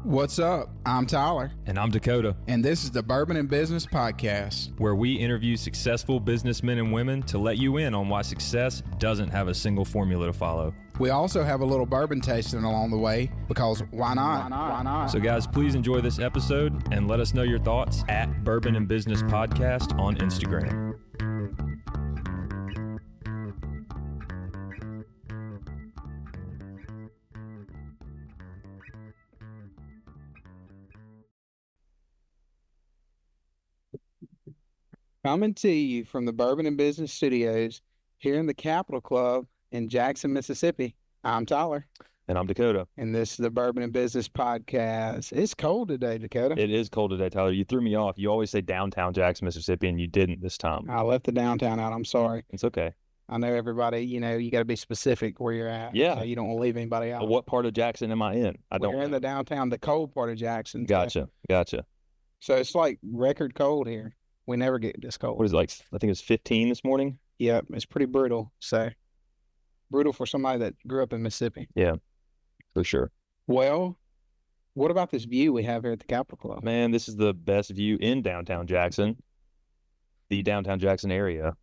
What's up? I'm Tyler. And I'm Dakota. And this is the Bourbon and Business Podcast, where we interview successful businessmen and women to let you in on why success doesn't have a single formula to follow. We also have a little bourbon tasting along the way because why not? Why not? So guys, please enjoy this episode and let us know your thoughts at Bourbon and Business Podcast on Instagram. Coming to you from the Bourbon and Business Studios here in the Capitol Club in Jackson, Mississippi. I'm Tyler. And I'm Dakota. And this is the Bourbon and Business Podcast. It's cold today, Dakota. It is cold today, Tyler. You threw me off. You always say downtown Jackson, Mississippi, and you didn't this time. I left the downtown out. I'm sorry. It's okay. I know everybody, you got to be specific where you're at. Yeah. So you don't want to leave anybody out. Well, what part of Jackson am I in? We're in the downtown, the cold part of Jackson. Gotcha. So it's like record cold here. We never get this cold. What is it, like? I think it was 15 this morning. Yep, it's pretty brutal. So brutal for somebody that grew up in Mississippi. Yeah, for sure. Well, what about this view we have here at the Capitol Club? Man, this is the best view in downtown Jackson, the downtown Jackson area.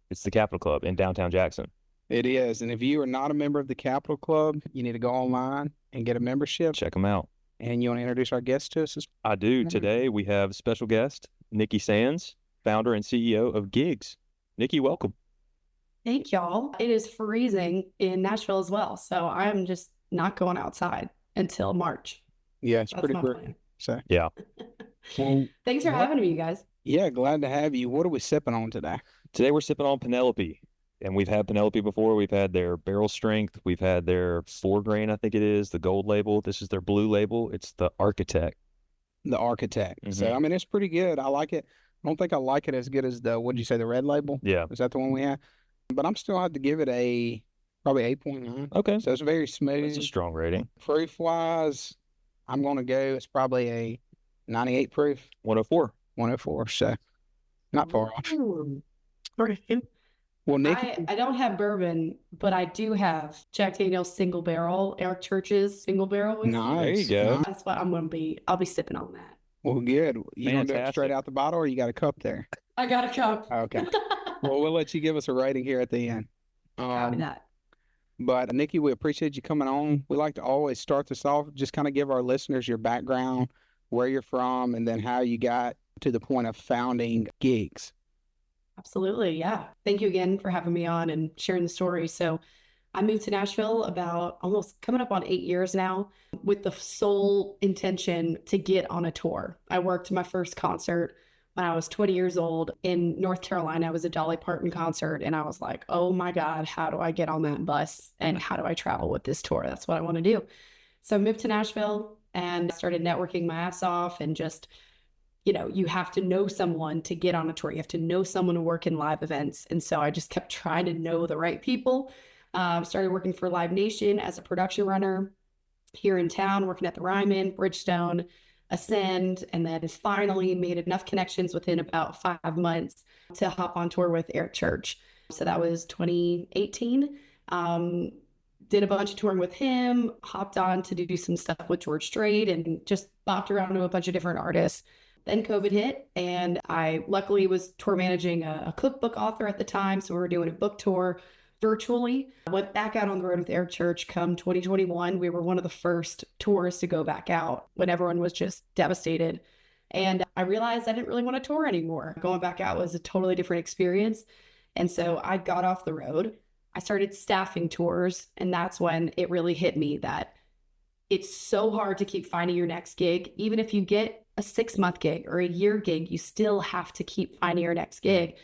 It's the Capitol Club in downtown Jackson. It is. And if you are not a member of the Capitol Club, you need to go online and get a membership. Check them out. And you want to introduce our guest to us? I do. Today we have special guest, Nikki Sanz, founder and CEO of Gigs. Nikki, welcome. Thank y'all. It is freezing in Nashville as well, so I'm just not going outside until March. Yeah, it's That's pretty my brutal. plan. So yeah. Well, Thanks for having me, you guys. Yeah, glad to have you. What are we sipping on today? Today we're sipping on Penelope. And we've had Penelope before. We've had their barrel strength. We've had their 4-grain, I think it is, the gold label. This is their blue label. It's the Architect. The Architect. Mm-hmm. So, I mean, it's pretty good. I like it. I don't think I like it as good as the, what did you say, the red label? Yeah. Is that the one we have? But I'm still have to give it a probably 8.9. Okay. So it's very smooth. That's a strong rating. Proof-wise, I'm going to go, it's probably a 98 proof. 104. 104. So not far off. Well, Nikki, I don't have bourbon, but I do have Jack Daniel's single barrel, Eric Church's single barrel whiskey. nice. There you go. Nice. That's what I'll be sipping on that. Well, good. You going to do it Fantastic. straight out the bottle or you got a cup there? I got a cup. Okay. Well, we'll let you give us a rating here at the end. Copy that. But Nikki, we appreciate you coming on. We like to always start this off, just kind of give our listeners your background, where you're from, and then how you got to the point of founding Gigs. Absolutely. Yeah. Thank you again for having me on and sharing the story. So I moved to Nashville about almost coming up on 8 years now with the sole intention to get on a tour. I worked my first concert when I was 20 years old in North Carolina. It was a Dolly Parton concert. And I was like, oh my God, how do I get on that bus? And how do I travel with this tour? That's what I want to do. So I moved to Nashville and started networking my ass off and just, you have to know someone to get on a tour. You have to know someone to work in live events. And so I just kept trying to know the right people. Started working for Live Nation as a production runner here in town, working at the Ryman, Bridgestone, Ascend, and then finally made enough connections within about 5 months to hop on tour with Eric Church. So that was 2018. Did a bunch of touring with him, hopped on to do some stuff with George Strait and just bopped around to a bunch of different artists. Then COVID hit, and I luckily was tour managing a cookbook author at the time. So we were doing a book tour virtually. I went back out on the road with Eric Church come 2021. We were one of the first tours to go back out when everyone was just devastated. And I realized I didn't really want to tour anymore. Going back out was a totally different experience. And so I got off the road. I started staffing tours, and that's when it really hit me that it's so hard to keep finding your next gig. Even if you get a 6-month gig or a year gig, you still have to keep finding your next gig.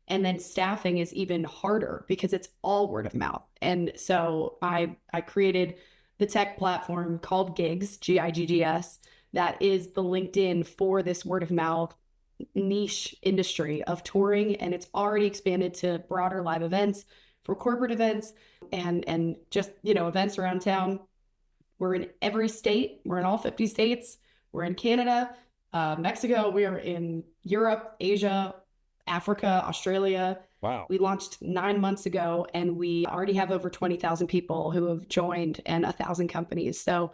And then staffing is even harder because it's all word of mouth. And so I created the tech platform called Gigs, Giggs, that is the LinkedIn for this word of mouth niche industry of touring. And it's already expanded to broader live events for corporate events and just, events around town. We're in every state. We're in all 50 states. We're in Canada, Mexico. We are in Europe, Asia, Africa, Australia. Wow. We launched 9 months ago, and we already have over 20,000 people who have joined and 1,000 companies. So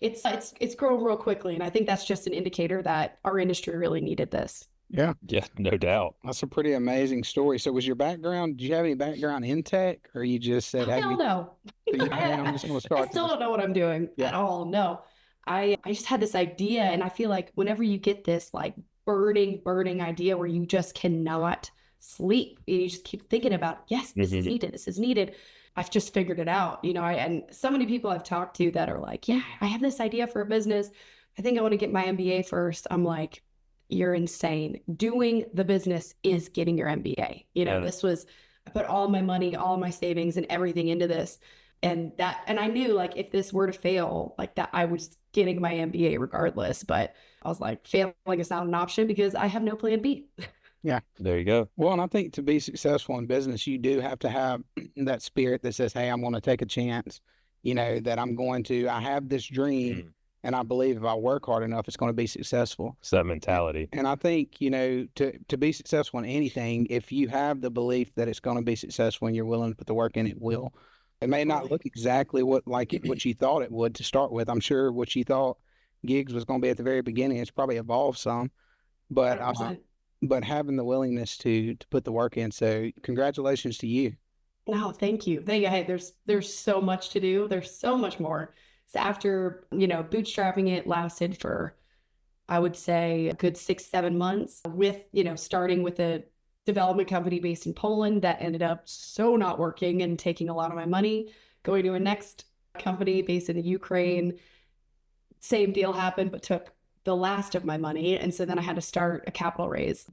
it's grown real quickly. And I think that's just an indicator that our industry really needed this. Yeah, Yeah, no doubt. that's a pretty amazing story. So was your background, did you have any background in tech, or you just said, hey, Hell no. so hey, I'm just going to I start still this? don't know what I'm doing Yeah. at all. No. I just had this idea, and I feel like whenever you get this like burning idea where you just cannot sleep, and you just keep thinking about, yes, this is needed, this is needed. I've just figured it out, and so many people I've talked to that are like, yeah, I have this idea for a business. I think I want to get my MBA first. I'm like, you're insane. Doing the business is getting your MBA. Yeah. I put all my money, all my savings and everything into this. And I knew like if this were to fail, like that I was getting my MBA regardless. But I was like, failing is not an option because I have no plan B. Yeah. There you go. Well, and I think to be successful in business, you do have to have that spirit that says, hey, I'm going to take a chance, that I have this dream, and I believe if I work hard enough, it's going to be successful. It's that mentality. And I think, to be successful in anything, if you have the belief that it's going to be successful and you're willing to put the work in, it will. It may not look exactly what you thought it would to start with. I'm sure what you thought gigs was going to be at the very beginning, it's probably evolved some, but 100%. but having the willingness to put the work in. So congratulations to you. No, thank you. Hey, there's so much to do. There's so much more. So after, bootstrapping it lasted for, I would say, a good 6-7 months with, starting with a development company based in Poland that ended up so not working and taking a lot of my money, going to a next company based in the Ukraine. Same deal happened, but took the last of my money. And so then I had to start a capital raise,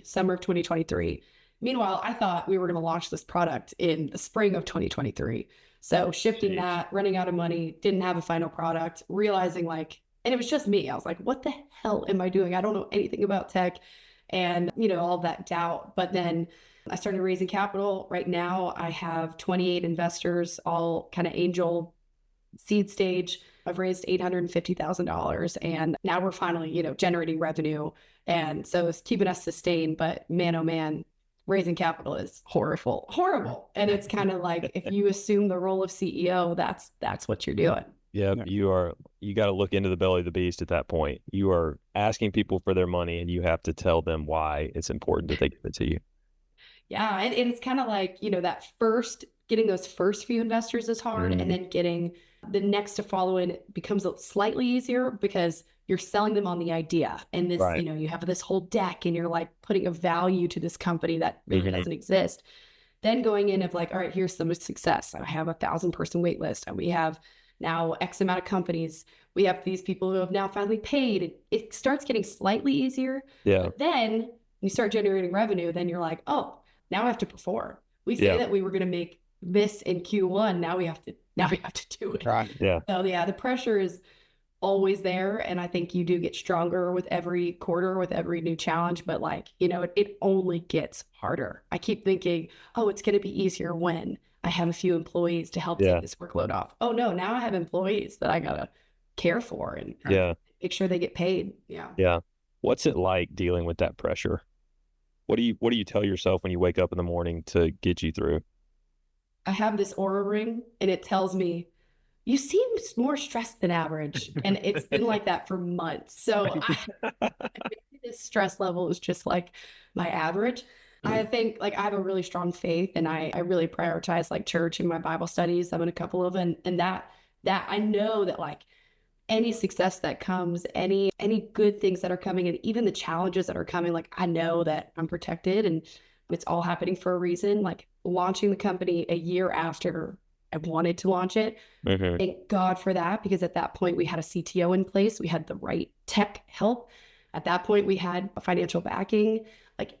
summer of 2023. Meanwhile, I thought we were going to launch this product in the spring of 2023. So shifting that, running out of money, didn't have a final product, realizing and it was just me. I was like, what the hell am I doing? I don't know anything about tech and, all that doubt. But then I started raising capital. Right now, I have 28 investors, all kind of angel seed stage. I've raised $850,000 and now we're finally, generating revenue. And so it's keeping us sustained, but man, oh man, raising capital is horrible. And it's kind of like, if you assume the role of CEO, that's what you're doing. Yeah, you got to look into the belly of the beast at that point. You are asking people for their money and you have to tell them why it's important that they give it to you. Yeah. And it's kind of like, getting those first few investors is hard. And then getting the next to follow in becomes slightly easier because you're selling them on the idea. And this, you have this whole deck and you're like putting a value to this company that maybe doesn't exist. Then going in of all right, here's some success. I have 1,000-person wait list and we have now X amount of companies. We have these people who have now finally paid. It starts getting slightly easier. Yeah. But then you start generating revenue. Then you're like, oh, now I have to perform. We say that we were going to make this in Q1. Now we have to do it. Right. Yeah. So the pressure is always there. And I think you do get stronger with every quarter, with every new challenge, but it only gets harder. I keep thinking, oh, it's going to be easier when I have a few employees to help take this workload off. Oh no, now I have employees that I got to care for and make sure they get paid. Yeah. Yeah. What's it like dealing with that pressure? What do you tell yourself when you wake up in the morning to get you through? I have this Aura ring and it tells me, you seem more stressed than average. And it's been like that for months. So this stress level is just like my average. I think I have a really strong faith and I really prioritize church and my Bible studies. I'm in a couple of them and that I know that any success that comes, any good things that are coming and even the challenges that are coming, I know that I'm protected and it's all happening for a reason. Launching the company a year after I wanted to launch it. Thank God for that, because at that point we had a CTO in place. We had the right tech help. At that point we had a financial backing.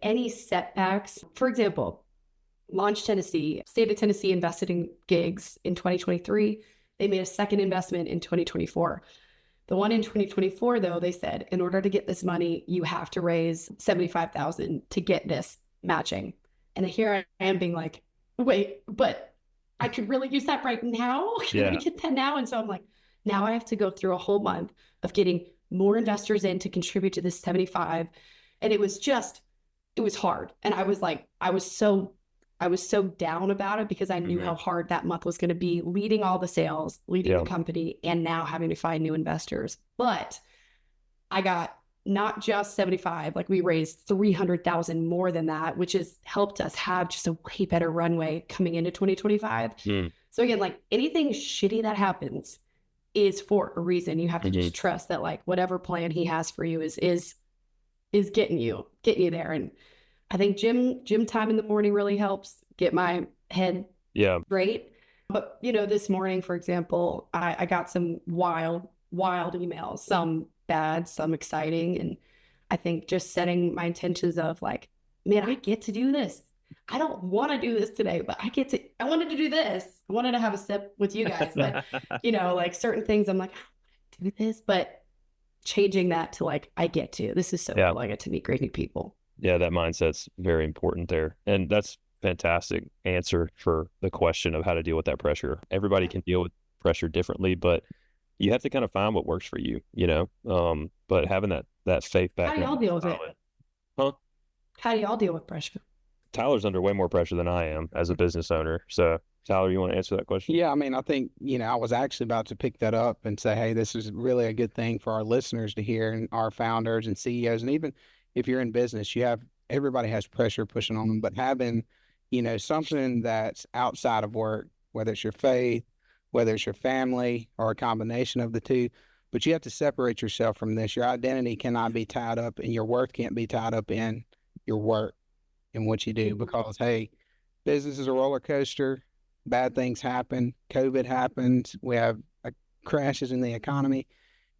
Any setbacks, for example, Launch Tennessee, state of Tennessee invested in gigs in 2023. They made a second investment in 2024. The one in 2024, though, they said, in order to get this money, you have to raise $75,000 to get this matching. And here I am being like, wait, but I could really use that right now. Can we get that now? And so I'm like, now I have to go through a whole month of getting more investors in to contribute to this 75. And it was hard. And I was I was so down about it because I knew how hard that month was going to be, leading all the sales, leading the company, and now having to find new investors. But I got not just 75, like we raised 300,000 more than that, which has helped us have just a way better runway coming into 2025. So again, like anything shitty that happens is for a reason. You have to just trust that like whatever plan he has for you is getting you there. And I think gym time in the morning really helps get my head straight. But this morning, for example, I got some wild emails, some bad, some exciting. And I think just setting my intentions of like, man, I get to do this. I don't want to do this today, but I wanted to do this. I wanted to have a sip with you guys, but like certain things I'm like, I don't want to do this, but changing that to like, I get to, this is so cool. I get to meet great new people. Yeah. That mindset's very important there. And that's fantastic answer for the question of how to deal with that pressure. Everybody can deal with pressure differently, but you have to kind of find what works for you, but having that faith back. How do y'all deal with it? Huh? How do y'all deal with pressure? Tyler's under way more pressure than I am as a business owner. So Tyler, you want to answer that question? Yeah, I mean, I think, I was actually about to pick that up and say, hey, this is really a good thing for our listeners to hear, and our founders and CEOs. And even if you're in business, everybody has pressure pushing on them, but having, something that's outside of work, whether it's your faith, whether it's your family, or a combination of the two, but you have to separate yourself from this. Your identity cannot be tied up, and your worth can't be tied up in your work and what you do, because, hey, business is a roller coaster. Bad things happen. COVID happens. We have crashes in the economy.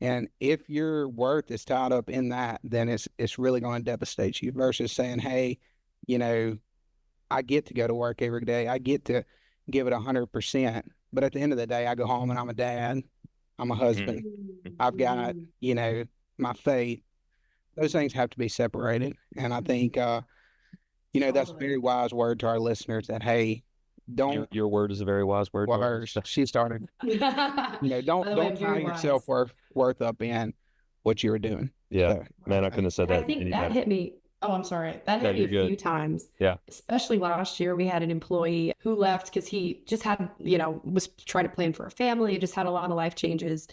And if your worth is tied up in that, then it's really going to devastate you, versus saying, hey, I get to go to work every day. I get to give it 100%. But at the end of the day, I go home and I'm a dad. I'm a husband. I've got, my faith. Those things have to be separated. And I think, that's a very wise word to our listeners, that, hey, your word is a very wise word. Well, hers, she started. Don't tie your self-worth up in what you were doing. Yeah, so, man, I couldn't have said that. I think that hit me. Oh, I'm sorry. That hit me a few times. Yeah. Especially last year, we had an employee who left because he just had, was trying to plan for a family. He just had a lot of life changes.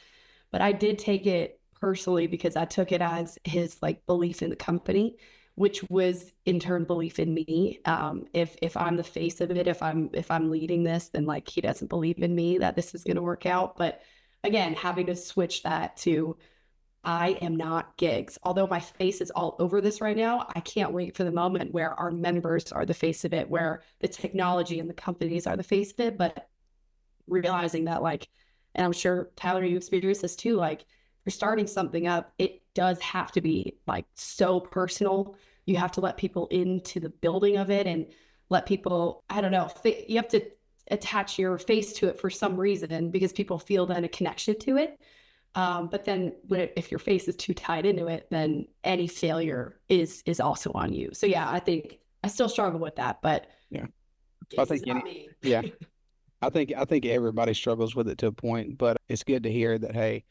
But I did take it personally because I took it as his like belief in the company, which was in turn belief in me. If I'm the face of it, if I'm leading this, then like he doesn't believe in me that this is going to work out. But again, having to switch that to, I am not gigs. Although my face is all over this right now, I can't wait for the moment where our members are the face of it, where the technology and the companies are the face of it. But realizing that, like, and I'm sure Tyler, you experience this too, like, you're starting something up, it does have to be like so personal. You have to let people into the building of it and let people, I don't know, you have to attach your face to it for some reason, because people feel then a connection to it. But then if your face is too tied into it, then any failure is also on you. So yeah, I think I still struggle with that, but yeah, I think yeah, I think everybody struggles with it to a point, but it's good to hear that, hey,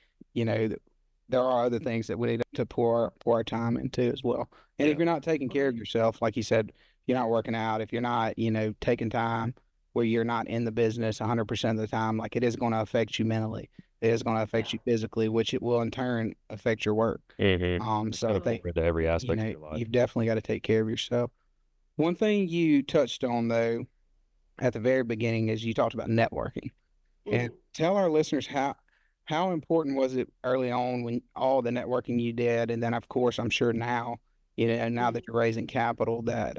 there are other things that we need to pour our time into as well. And if you're not taking care of yourself, like you said, you're not working out, if you're not, taking time where you're not in the business 100% of the time, like, it is going to affect you mentally. It is going to affect you physically, which it will in turn affect your work. So I think to every aspect of your life. You've definitely got to take care of yourself. One thing you touched on, though, at the very beginning, is you talked about networking. And tell our listeners how important was it early on, when all the networking you did, and then of course I'm sure now, now that you're raising capital, that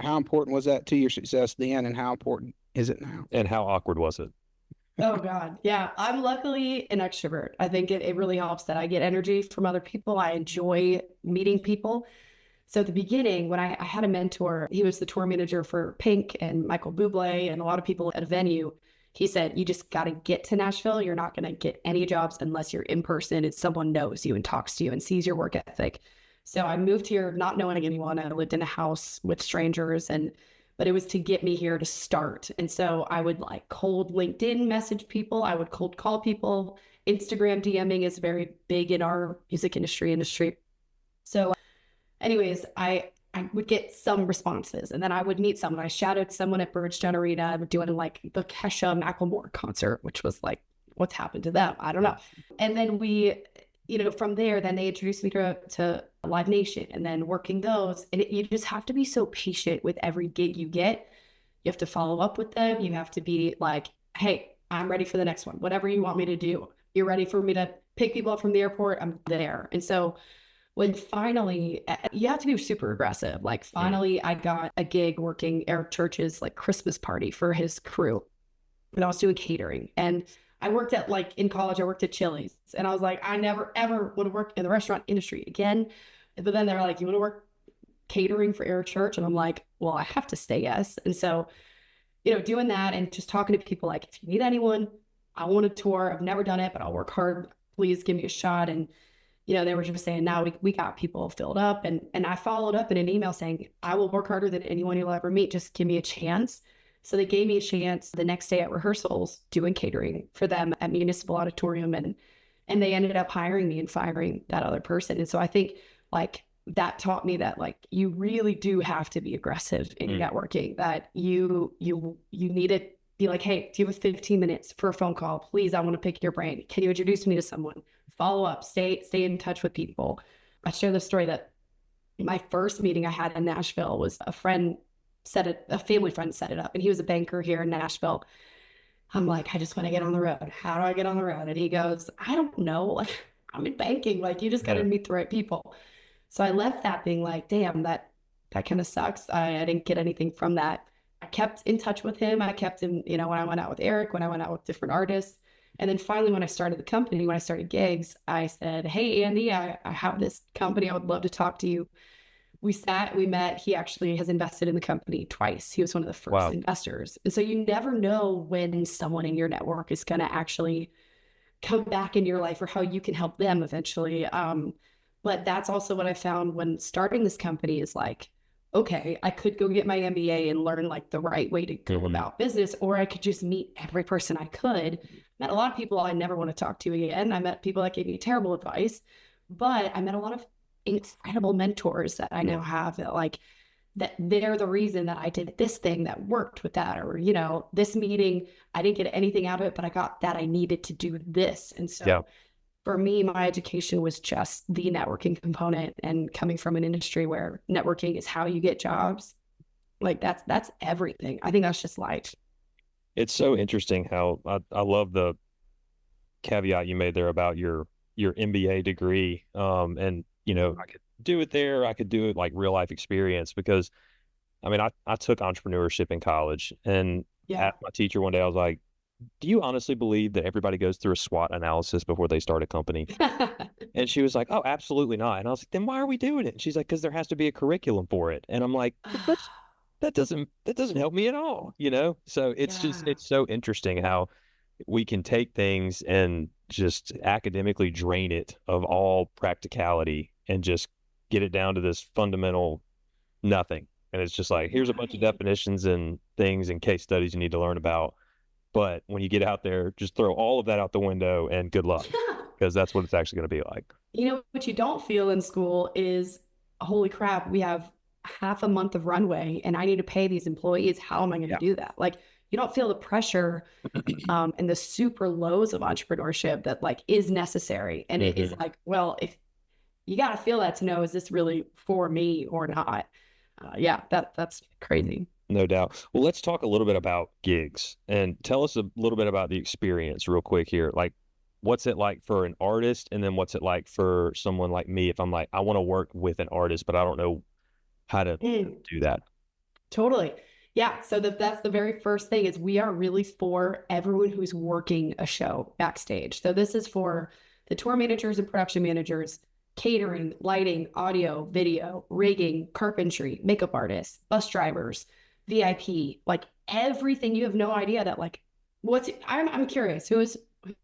how important was that to your success then, and how important is it now? And how awkward was it? Oh God. Yeah. I'm luckily an extrovert. I think it really helps that I get energy from other people. I enjoy meeting people. So at the beginning, when I had a mentor, he was the tour manager for Pink and Michael Bublé and a lot of people at a venue. He said, you just got to get to Nashville. You're not going to get any jobs unless you're in person and someone knows you and talks to you and sees your work ethic. So I moved here not knowing anyone. I lived in a house with strangers, but it was to get me here to start. And so I would like cold LinkedIn message people. I would cold call people. Instagram DMing is very big in our music industry. So anyways, I I would get some responses, and then I would meet someone. I shadowed someone at Bridgestone Arena doing like the Kesha Macklemore concert, which was like, what's happened to them? I don't know. And then we, from there, then they introduced me to Live Nation, and then working those. And you just have to be so patient with every gig you get. You have to follow up with them. You have to be like, hey, I'm ready for the next one. Whatever you want me to do. You're ready for me to pick people up from the airport? I'm there. And so when finally, you have to be super aggressive. Like finally, I got a gig working Eric Church's like Christmas party for his crew, and I was doing catering. And I worked at like in college, I worked at Chili's, and I was like, I never ever want to work in the restaurant industry again. But then they're like, you want to work catering for Eric Church? And I'm like, well, I have to say yes. And so, doing that and just talking to people like, if you need anyone, I want a tour. I've never done it, but I'll work hard. Please give me a shot. And they were just saying, now we got people filled up. And I followed up in an email saying, I will work harder than anyone you'll ever meet. Just give me a chance. So they gave me a chance the next day at rehearsals doing catering for them at Municipal Auditorium. And they ended up hiring me and firing that other person. And so I think like that taught me that like you really do have to be aggressive in your networking, that you need to be like, hey, do you have 15 minutes for a phone call? Please, I want to pick your brain. Can you introduce me to someone? Follow up, stay in touch with people. I share the story that my first meeting I had in Nashville was a family friend set it up, and he was a banker here in Nashville. I'm like, I just want to get on the road. How do I get on the road? And he goes, I don't know. Like, I'm in banking. Like, you just got to meet the right people. So I left that being like, damn, that kind of sucks. I didn't get anything from that. I kept in touch with him. I kept him, when I went out with Eric, when I went out with different artists. And then finally, when I started the company, when I started gigs, I said, hey, Andy, I have this company. I would love to talk to you. We met. He actually has invested in the company twice. He was one of the first investors. And so you never know when someone in your network is going to actually come back in your life or how you can help them eventually. But that's also what I found when starting this company is like, okay, I could go get my MBA and learn like the right way to go about business, or I could just meet every person I could. Met a lot of people I never want to talk to again. I met people that gave me terrible advice, but I met a lot of incredible mentors that I now have that they're the reason that I did this thing that worked with that, or, this meeting, I didn't get anything out of it, but I got that I needed to do this. And so for me, my education was just the networking component, and coming from an industry where networking is how you get jobs. Like that's everything. I think that's just life. It's so interesting how I love the caveat you made there about your MBA degree. And I could do it there. I could do it like real life experience, because I mean, I took entrepreneurship in college, and asked my teacher one day, I was like, do you honestly believe that everybody goes through a SWOT analysis before they start a company? And she was like, oh, absolutely not. And I was like, then why are we doing it? And she's like, because there has to be a curriculum for it. And I'm like, that doesn't help me at all, So it's just, it's so interesting how we can take things and just academically drain it of all practicality and just get it down to this fundamental nothing. And it's just like, here's a bunch of definitions and things and case studies you need to learn about. But when you get out there, just throw all of that out the window and good luck, because that's what it's actually going to be like. What you don't feel in school is, holy crap, we have half a month of runway and I need to pay these employees. How am I going to do that? Like, you don't feel the pressure and the super lows of entrepreneurship that like is necessary. And it is like, well, if you got to feel that to know, is this really for me or not? That's crazy. No doubt. Well, let's talk a little bit about gigs, and tell us a little bit about the experience real quick here. Like, what's it like for an artist? And then what's it like for someone like me, if I'm like, I want to work with an artist, but I don't know how to do that? Totally. Yeah. So that's the very first thing, is we are really for everyone who's working a show backstage. So this is for the tour managers and production managers, catering, lighting, audio, video, rigging, carpentry, makeup artists, bus drivers, VIP, like everything. You have no idea that like, I'm curious, who's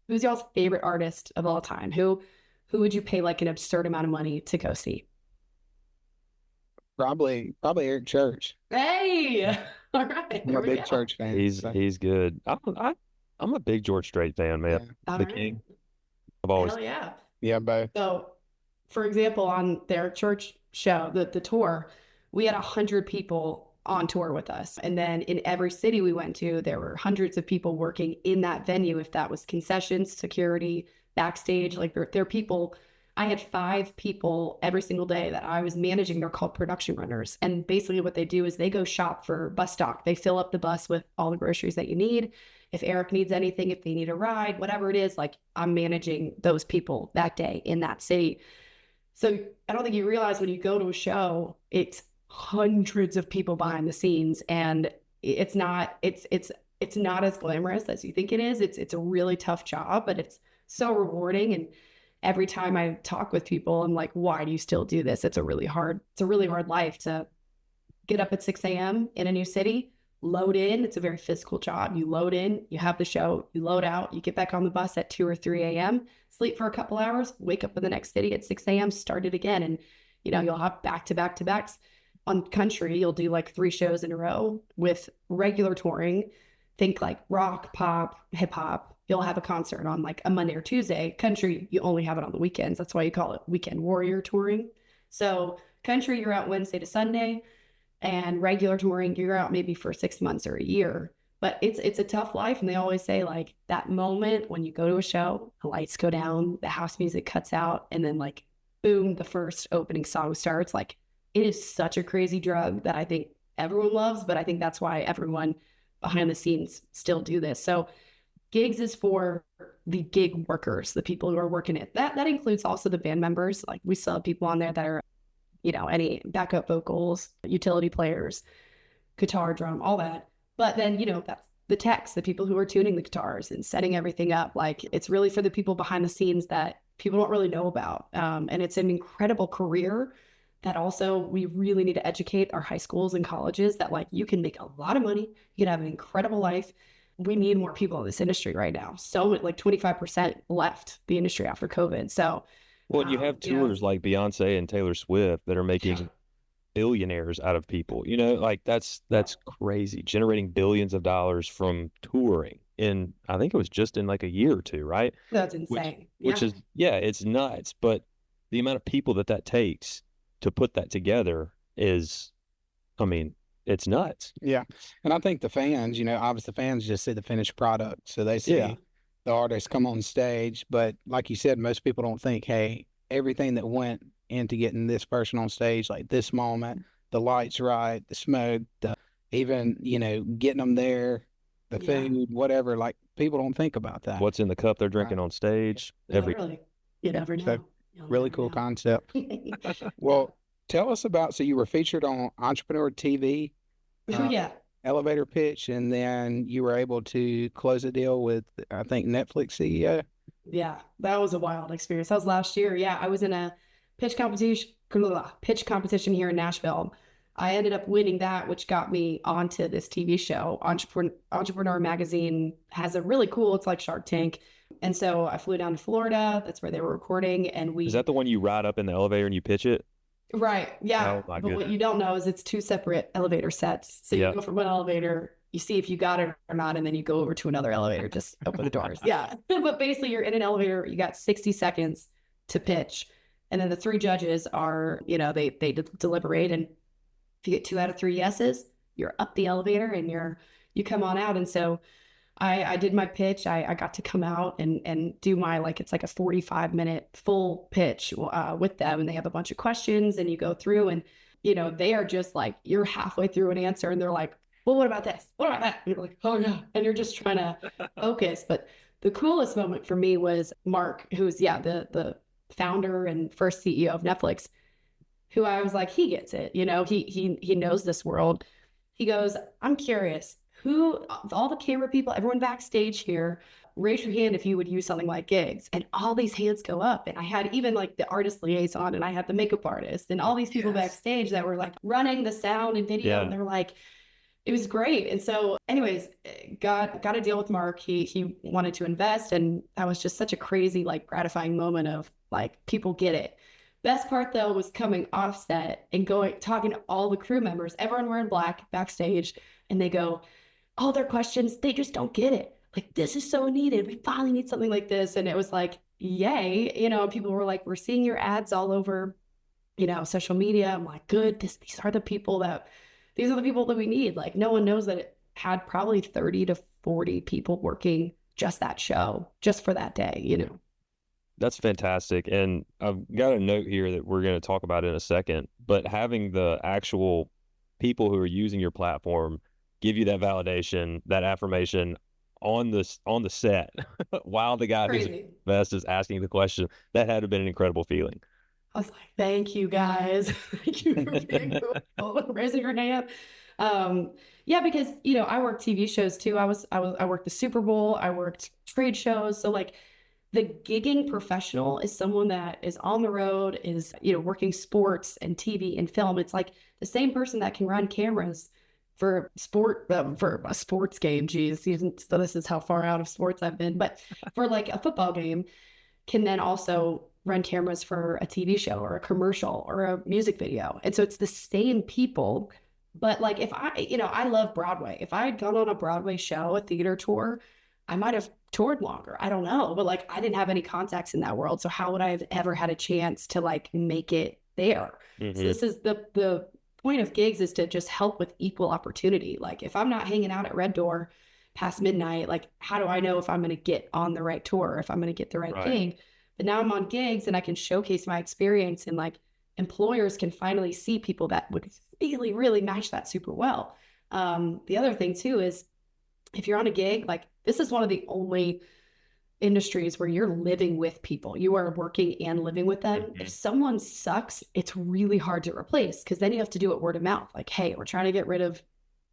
y'all's favorite artist of all time? Who would you pay like an absurd amount of money to go see? Probably Eric Church. Hey, all right. I'm a big Church fan. He's good. I'm a big George Strait fan, man. Yeah. The King. I've always. Hell yeah. Yeah, both. So, for example, on their church show, the tour, we had 100 people on tour with us. And then in every city we went to, there were hundreds of people working in that venue. If that was concessions, security, backstage, like there are people. I had 5 people every single day that I was managing. They're called production runners. And basically what they do is they go shop for bus stock. They fill up the bus with all the groceries that you need. If Eric needs anything, if they need a ride, whatever it is, like I'm managing those people that day in that city. So I don't think you realize when you go to a show, it's hundreds of people behind the scenes, and it's not as glamorous as you think it is. It's a really tough job, but it's so rewarding. And every time I talk with people, I'm like, why do you still do this? It's a really hard life to get up at 6 a.m. in a new city, load in. It's a very physical job. You load in, you have the show, you load out, you get back on the bus at 2 or 3 a.m., sleep for a couple hours, wake up in the next city at 6 a.m., start it again. And, you'll have back to back to backs. On country, you'll do like 3 shows in a row. With regular touring, think like rock, pop, hip hop. You'll have a concert on like a Monday or Tuesday. Country, you only have it on the weekends. That's why you call it weekend warrior touring. So country, you're out Wednesday to Sunday, and regular touring, you're out maybe for 6 months or a year. But it's a tough life. And they always say like that moment when you go to a show, the lights go down, the house music cuts out, and then like, boom, the first opening song starts. Like, it is such a crazy drug that I think everyone loves, but I think that's why everyone behind the scenes still do this. So gigs is for the gig workers, the people who are working it. That includes also the band members. Like we still have people on there that are, any backup vocals, utility players, guitar, drum, all that. But then, that's the techs, the people who are tuning the guitars and setting everything up. Like it's really for the people behind the scenes that people don't really know about. And it's an incredible career that also we really need to educate our high schools and colleges that like you can make a lot of money, you can have an incredible life. We need more people in this industry right now. So like 25% left the industry after COVID. So, well, you have tours like Beyonce and Taylor Swift that are making billionaires out of people, like that's crazy, generating billions of dollars from touring in, I think it was just in like a year or two, right? That's insane. Which is, it's nuts. But the amount of people that takes to put that together is, it's nuts. Yeah. And I think the fans, obviously the fans just see the finished product. So they see the artists come on stage. But like you said, most people don't think, hey, everything that went into getting this person on stage, like this moment, the lights right, the smoke, even, getting them there, the food, whatever, like people don't think about that. What's in the cup they're drinking on stage. You never know. So, really cool concept. Well, tell us about, so you were featured on Entrepreneur TV, elevator pitch, and then you were able to close a deal with, I think, Netflix CEO. Yeah, that was a wild experience. That was last year. Yeah, I was in a pitch competition here in Nashville. I ended up winning that, which got me onto this TV show. Entrepreneur Magazine has a really cool, it's like Shark Tank. And so I flew down to Florida. That's where they were recording. And Is that the one you ride up in the elevator and you pitch it? Right. Yeah. Oh, my goodness. What you don't know is it's 2 separate elevator sets. So you go from one elevator, you see if you got it or not, and then you go over to another elevator, just open the doors. Yeah. But basically you're in an elevator, you got 60 seconds to pitch. And then the 3 judges are, they deliberate, and if you get 2 out of 3 yeses, you're up the elevator and you come on out. And so I did my pitch. I got to come out and do my, it's like a 45-minute full pitch with them. And they have a bunch of questions, and you go through, and, they are just like, you're halfway through an answer and they're like, well, what about this? What about that? And you're like, oh yeah. And you're just trying to focus. But the coolest moment for me was Mark, who's the founder and first CEO of Netflix, who I was like, he gets it. He knows this world. He goes, I'm curious, who, all the camera people, everyone backstage here, raise your hand if you would use something like gigs. And all these hands go up. And I had even like the artist liaison, and I had the makeup artist, and all these people backstage that were like running the sound and video. And they're like, it was great. And so anyways, got a deal with Mark. He wanted to invest. And that was just such a crazy, gratifying moment of people get it. Best part though was coming off set and talking to all the crew members, everyone wearing black backstage, and they go, all their questions, they just don't get it. This is so needed. We finally need something like this. And it was like, yay. People were like, we're seeing your ads all over social media. I'm like, good, these are the people that we need. Like, no one knows that it had probably 30 to 40 people working just that show, just for that day. That's fantastic. And I've got a note here that we're going to talk about in a second, but having the actual people who are using your platform give you that validation, that affirmation on the set while the guy who's Crazy. best is asking the question, that had to have been an incredible feeling. I was like, thank you guys. Thank you for being raising your hand. Yeah, because I work TV shows too. I worked the Super Bowl, I worked trade shows. So like the gigging professional is someone that is on the road, is working sports and TV and film. It's like the same person that can run cameras for a sports game. Geez, so this is how far out of sports I've been. But for like a football game, can then also run cameras for a TV show or a commercial or a music video. And so it's the same people. But like if I love Broadway. If I had gone on a Broadway show, a theater tour, I might have toured longer. I don't know. But like I didn't have any contacts in that world. So how would I have ever had a chance to like make it there? So this is the point of gigs, is to just help with equal opportunity. Like if I'm not hanging out at Red Door past midnight, like how do I know if I'm going to get on the right tour, if I'm going to get the right gig? But now I'm on gigs and I can showcase my experience, and like employers can finally see people that would really, really match that super well. The other thing too is if you're on a gig, like this is one of the only industries where you're living with people. You are working and living with them. If someone sucks, it's really hard to replace, because then you have to do it word of mouth. Like, hey, we're trying to get rid of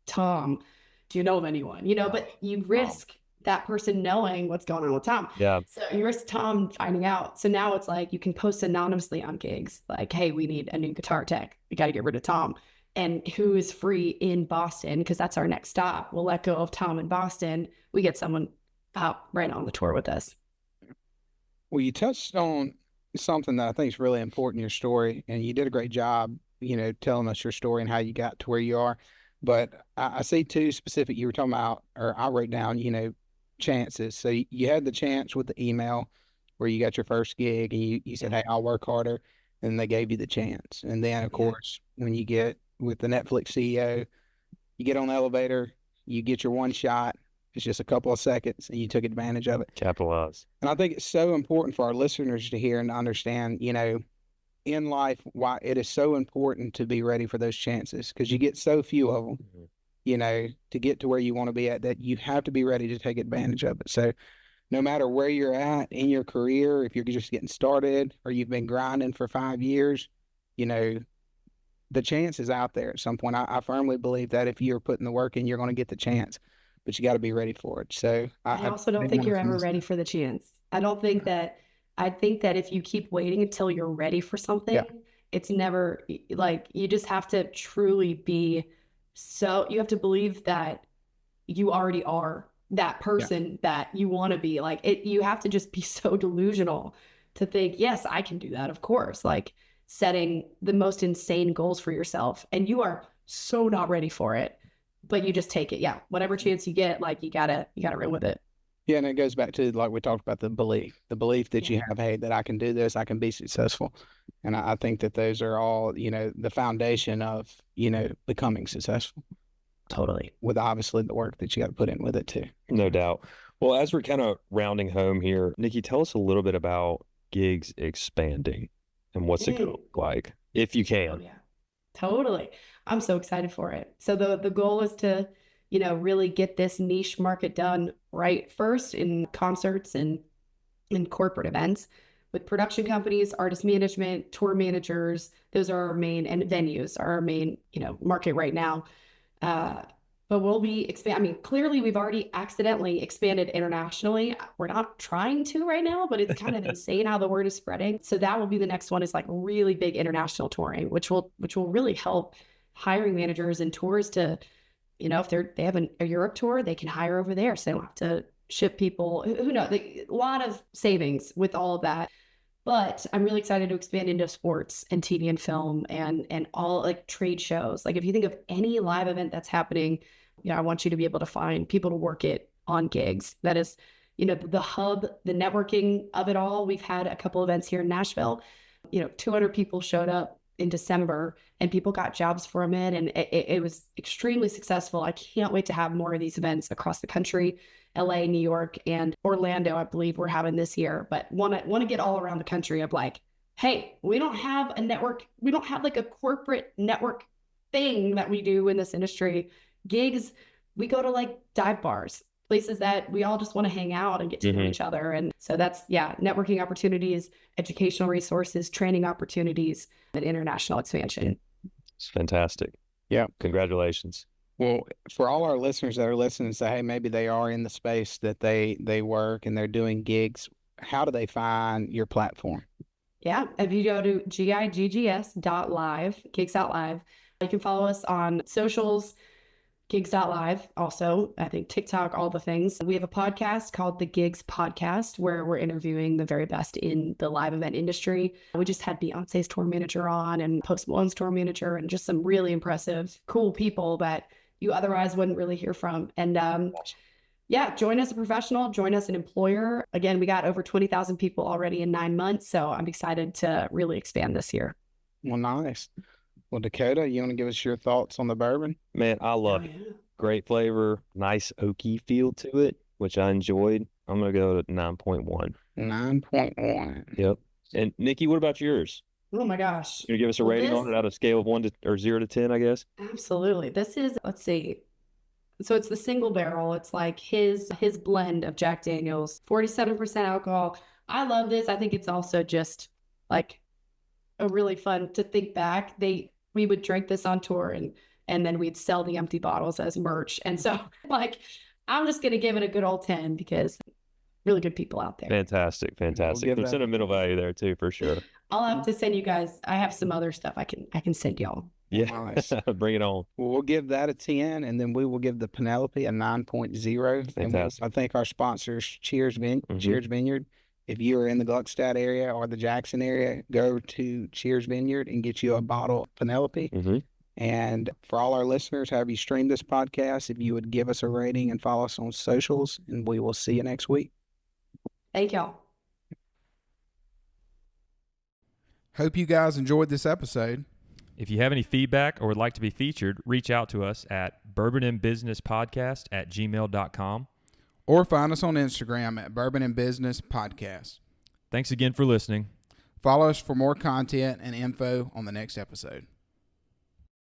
Tom. Do you know of anyone? But you risk that person knowing what's going on with Tom. Yeah. So you risk Tom finding out. So now it's like you can post anonymously on gigs, like, hey, we need a new guitar tech. We got to get rid of Tom. And who is free in Boston? Because that's our next stop. We'll let go of Tom in Boston. We get someone right on the tour with us. Well, you touched on something that I think is really important in your story, and you did a great job, telling us your story and how you got to where you are. But I see two specific you were talking about, or I wrote down, chances. So you had the chance with the email where you got your first gig, and you said, hey, I'll work harder. And they gave you the chance. And then, of course, when you get with the Netflix CEO, you get on the elevator, you get your one shot. It's just a couple of seconds, and you took advantage of it. Capitalize. And I think it's so important for our listeners to hear and to understand, in life, why it is so important to be ready for those chances, because you get so few of them, to get to where you want to be at, that you have to be ready to take advantage of it. So no matter where you're at in your career, if you're just getting started or you've been grinding for 5 years, the chance is out there at some point. I firmly believe that if you're putting the work in, you're going to get the chance, but you got to be ready for it. So I also don't think you're ever ready for the chance. I think that if you keep waiting until you're ready for something, it's never, like, you just have to truly be, so you have to believe that you already are that person that you want to be. Like you have to just be so delusional to think, yes, I can do that. Of course, like setting the most insane goals for yourself, and you are so not ready for it, but you just take it. Yeah. Whatever chance you get, like you gotta run with it. Yeah. And it goes back to, like we talked about, the belief that you have, hey, that I can do this, I can be successful. And I think that those are all, the foundation of, becoming successful. Totally. With obviously the work that you got to put in with it too. No doubt. Well, as we're kind of rounding home here, Nikki, tell us a little bit about gigs expanding and what's it going to look like, if you can. Oh, yeah, totally. I'm so excited for it. So the goal is to, really get this niche market done right first, in concerts and in corporate events with production companies, artist management, tour managers. Those are our main, and venues are our main, market right now. But we'll be clearly we've already accidentally expanded internationally. We're not trying to right now, but it's kind of insane how the word is spreading. So that will be the next one, is like really big international touring, which will really help hiring managers and tours to, if they have a Europe tour, they can hire over there. So they don't have to ship people. Who knows? A lot of savings with all of that. But I'm really excited to expand into sports and TV and film and all, like, trade shows. Like if you think of any live event that's happening, I want you to be able to find people to work it on gigs. That is, the hub, the networking of it all. We've had a couple events here in Nashville. 200 people showed up in December, and people got jobs from it, and it was extremely successful. I can't wait to have more of these events across the country. LA, New York, and Orlando, I believe we're having this year, but want to get all around the country of like, hey, we don't have a network. We don't have like a corporate network thing that we do in this industry. Gigs, we go to like dive bars, places that we all just want to hang out and get to know each other. And so that's, networking opportunities, educational resources, training opportunities, and international expansion. It's fantastic. Yeah. Congratulations. Well, for all our listeners that are listening and say, hey, maybe they are in the space that they work and they're doing gigs, how do they find your platform? Yeah, if you go to giggs.live, gigs.live, you can follow us on socials, gigs.live, also, I think TikTok, all the things. We have a podcast called The Gigs Podcast where we're interviewing the very best in the live event industry. We just had Beyonce's tour manager on and Post Malone's tour manager and just some really impressive, cool people that you otherwise wouldn't really hear from. And join us a professional, join us an employer. Again, we got over 20,000 people already in 9 months, so I'm excited to really expand this year. Well, nice. Well, Dakota, you want to give us your thoughts on the bourbon? Man, I love it. Great flavor, nice oaky feel to it, which I enjoyed. I'm going to go to 9.1. 9.1. Yep. And Nikki, what about yours? Oh my gosh. Can you give us a rating on it out of a scale of 0 to 10, I guess? Absolutely. This is, let's see. So it's the single barrel. It's like his blend of Jack Daniels, 47% alcohol. I love this. I think it's also just like a really fun to think back. We would drink this on tour and then we'd sell the empty bottles as merch. And so like, I'm just going to give it a good old 10 because really good people out there. Fantastic. Fantastic. There's sentimental value there too, for sure. I'll have to send you guys. I have some other stuff I can send y'all. Yeah. Nice. Bring it on. Well, we'll give that a 10, and then we will give the Penelope a 9.0. Fantastic. I think our sponsors, Cheers Vineyard. If you are in the Gluckstadt area or the Jackson area, go to Cheers Vineyard and get you a bottle of Penelope. And for all our listeners, however you stream this podcast, if you would give us a rating and follow us on socials, and we will see you next week. Thank y'all. Hope you guys enjoyed this episode. If you have any feedback or would like to be featured, reach out to us at bourbonandbusinesspodcast@gmail.com. Or find us on Instagram at Bourbon and Business Podcast. Thanks again for listening. Follow us for more content and info on the next episode.